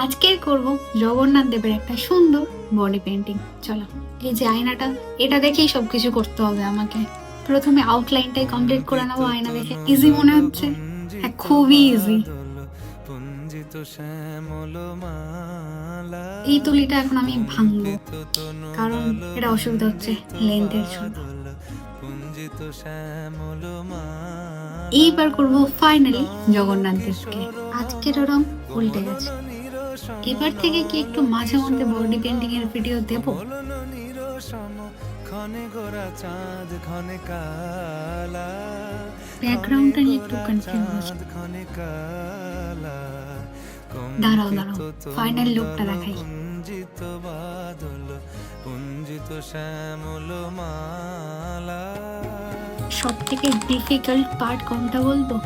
আজকের করব জগন্নাথ দেবের একটা সুন্দর বডি পেন্টিং। চলো, এই যে আয়নাটা, এটা দেখেই সবকিছু করতে হবে আমাকে। প্রথমে আউটলাইনটাই কমপ্লিট করে নেবো আয়না দেখে। ইজি মনে হচ্ছে? হ্যাঁ, খুবই ইজি। এই তুলিটা এখন আমি ভাঙবো, কারণ এটা অসুবিধা হচ্ছে লেন্থের জন্য। এইবার করব ফাইনালি জগন্নাথ দেবকে। আজকের রং উল্টে গেছে। এবার থেকে কি একটু মাঝে মধ্যে বডি পেন্টিং এর ভিডিও দেব? ব্যাকগ্রাউন্ডটা নিয়ে একটু কনফিউজ। দাঁড়াও দাঁড়াও, ফাইনাল লুকটা দেখাই। সব থেকে ডিফিকাল্ট পার্ট কোনটা বলবো?